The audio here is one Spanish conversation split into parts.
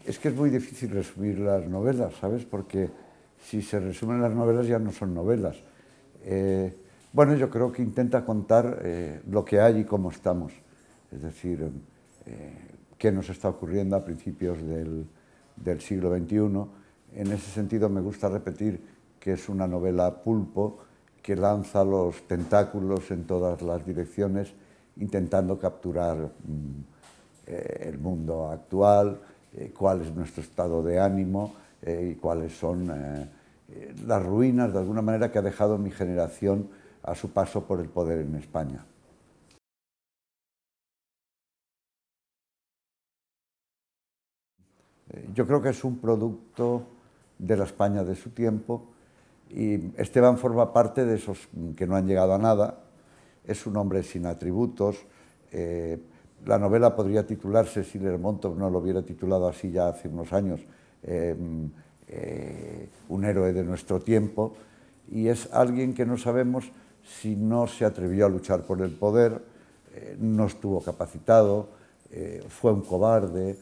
Es que es muy difícil resumir las novelas, ¿sabes? Porque si se resumen las novelas ya no son novelas. Bueno, yo creo que intenta contar lo que hay y cómo estamos. Es decir, qué nos está ocurriendo a principios del siglo XXI. En ese sentido me gusta repetir que es una novela pulpo que lanza los tentáculos en todas las direcciones intentando capturar el mundo actual, cuál es nuestro estado de ánimo y cuáles son las ruinas, de alguna manera, que ha dejado mi generación a su paso por el poder en España. Yo creo que es un producto de la España de su tiempo y Esteban forma parte de esos que no han llegado a nada. Es un hombre sin atributos. La novela podría titularse, si Lermontov no lo hubiera titulado así ya hace unos años, un héroe de nuestro tiempo, y es alguien que no sabemos si no se atrevió a luchar por el poder, no estuvo capacitado, fue un cobarde,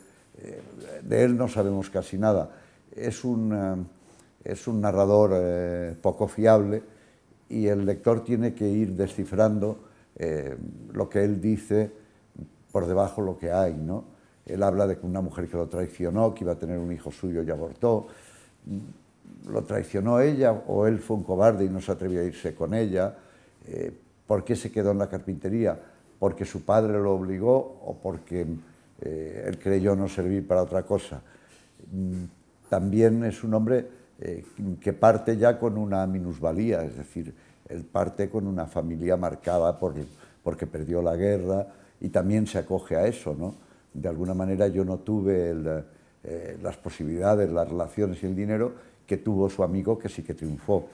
de él no sabemos casi nada. Es un narrador poco fiable y el lector tiene que ir descifrando lo que él dice por debajo lo que hay, ¿no? Él habla de que una mujer que lo traicionó, que iba a tener un hijo suyo y abortó. ¿Lo traicionó ella o él fue un cobarde y no se atrevió a irse con ella? ¿Por qué se quedó en la carpintería? ¿Porque su padre lo obligó o porque él creyó no servir para otra cosa? También es un hombre que parte ya con una minusvalía, es decir, él parte con una familia marcada porque perdió la guerra y también se acoge a eso, ¿no? De alguna manera yo no tuve las posibilidades, las relaciones y el dinero que tuvo su amigo, que sí que triunfó.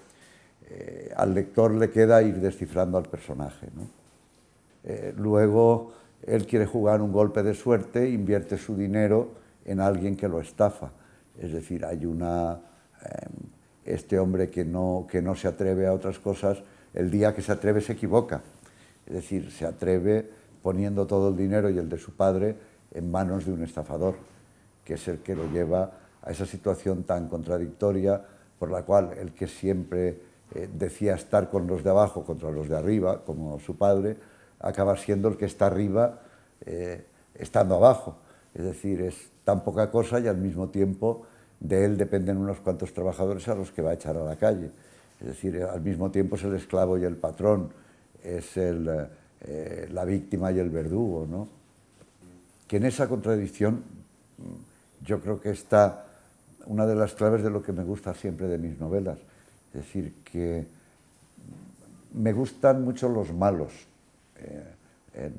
Al lector le queda ir descifrando al personaje, ¿no? Luego él quiere jugar un golpe de suerte, invierte su dinero en alguien que lo estafa. Es decir, hay este hombre que no se atreve a otras cosas, el día que se atreve se equivoca. Es decir, se atreve poniendo todo el dinero y el de su padre en manos de un estafador, que es el que lo lleva a esa situación tan contradictoria por la cual el que siempre decía estar con los de abajo contra los de arriba, como su padre, acaba siendo el que está arriba estando abajo. Es decir, es tan poca cosa y al mismo tiempo de él dependen unos cuantos trabajadores a los que va a echar a la calle. Es decir, al mismo tiempo es el esclavo y el patrón, es la víctima y el verdugo, ¿no? Que en esa contradicción yo creo que está una de las claves de lo que me gusta siempre de mis novelas. Es decir, que me gustan mucho los malos,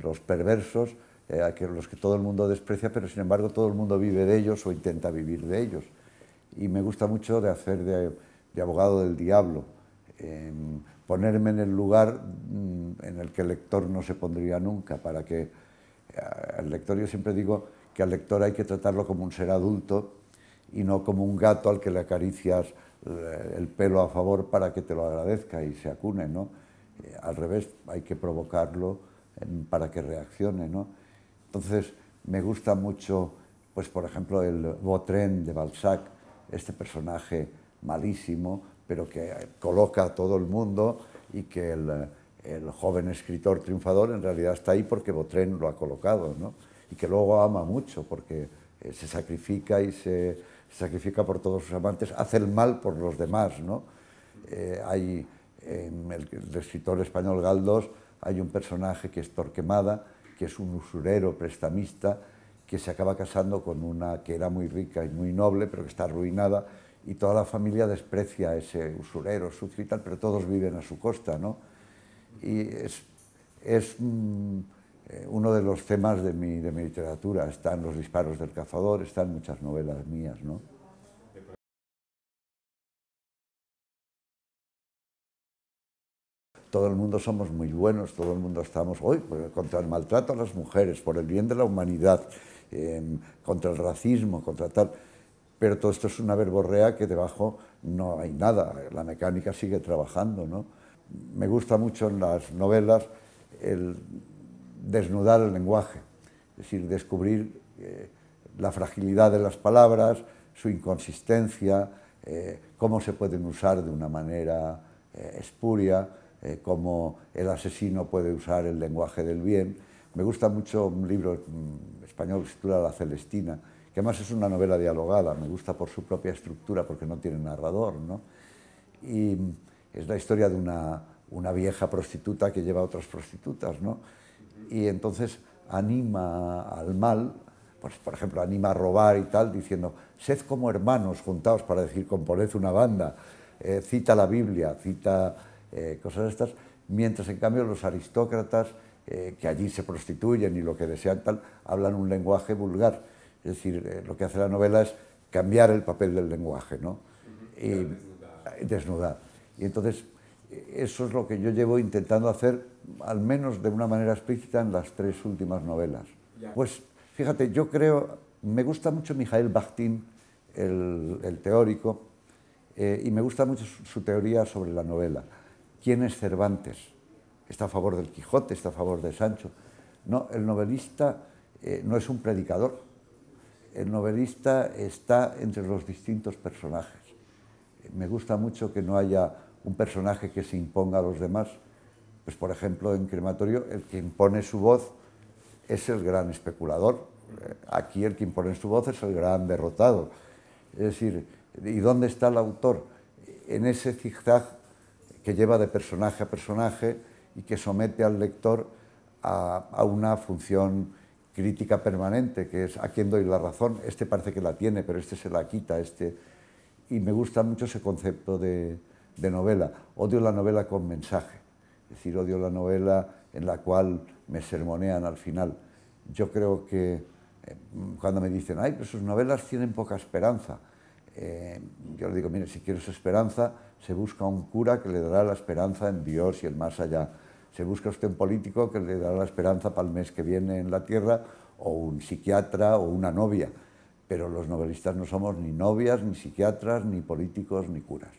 los perversos, los que todo el mundo desprecia, pero sin embargo todo el mundo vive de ellos o intenta vivir de ellos. Y me gusta mucho de hacer de abogado del diablo, ponerme en el lugar en el que el lector no se pondría nunca, para que al lector, yo siempre digo que al lector hay que tratarlo como un ser adulto y no como un gato al que le acaricias el pelo a favor para que te lo agradezca y se acune, ¿no? Al revés, hay que provocarlo para que reaccione, ¿no? Entonces, me gusta mucho, pues por ejemplo, el Vautrin de Balzac, este personaje malísimo, pero que coloca a todo el mundo y que el joven escritor triunfador en realidad está ahí porque Vautrin lo ha colocado, ¿no? Y que luego ama mucho porque se sacrifica y se sacrifica por todos sus amantes, hace el mal por los demás, ¿no? Hay en el escritor español Galdós hay un personaje que es Torquemada, que es un usurero prestamista que se acaba casando con una que era muy rica y muy noble, pero que está arruinada, y toda la familia desprecia a ese usurero sucio y tal, pero todos viven a su costa, ¿no? Y es uno de los temas de mi literatura. Están Los disparos del cazador, están muchas novelas mías, ¿no? Todo el mundo somos muy buenos, todo el mundo estamos hoy contra el maltrato a las mujeres, por el bien de la humanidad, contra el racismo, contra tal. Pero todo esto es una verborrea que debajo no hay nada, la mecánica sigue trabajando, ¿no? Me gusta mucho en las novelas el desnudar el lenguaje, es decir, descubrir la fragilidad de las palabras, su inconsistencia, cómo se pueden usar de una manera espuria, cómo el asesino puede usar el lenguaje del bien. Me gusta mucho un libro español que se titula La Celestina, que además es una novela dialogada, me gusta por su propia estructura, porque no tiene narrador, ¿no? Y es la historia de una vieja prostituta que lleva a otras prostitutas, ¿no? Y entonces anima al mal, pues por ejemplo anima a robar y tal, diciendo, sed como hermanos juntaos, para decir, componed una banda, cita la Biblia, cita cosas estas, mientras en cambio los aristócratas, que allí se prostituyen y lo que desean tal, hablan un lenguaje vulgar. Es decir, lo que hace la novela es cambiar el papel del lenguaje, ¿no? Y desnudar. Y entonces, eso es lo que yo llevo intentando hacer, al menos de una manera explícita, en las 3 últimas novelas. Pues, fíjate, yo creo, me gusta mucho Mikhail Bakhtin, el teórico, y me gusta mucho su teoría sobre la novela. ¿Quién es Cervantes? Está a favor del Quijote, está a favor de Sancho. No, el novelista no es un predicador. El novelista está entre los distintos personajes. Me gusta mucho que no haya un personaje que se imponga a los demás. Pues, por ejemplo, en Crematorio, el que impone su voz es el gran especulador. Aquí el que impone su voz es el gran derrotado. Es decir, ¿y dónde está el autor? En ese zigzag que lleva de personaje a personaje y que somete al lector a una función crítica permanente, que es a quién doy la razón, este parece que la tiene, pero este se la quita, y me gusta mucho ese concepto de novela. Odio la novela con mensaje, es decir, odio la novela en la cual me sermonean al final. Yo creo que cuando me dicen, ay, pero sus novelas tienen poca esperanza, yo le digo, mire, si quieres esperanza, se busca un cura que le dará la esperanza en Dios y el más allá. Se busca usted un político que le dará la esperanza para el mes que viene en la tierra, o un psiquiatra o una novia. Pero los novelistas no somos ni novias, ni psiquiatras, ni políticos, ni curas.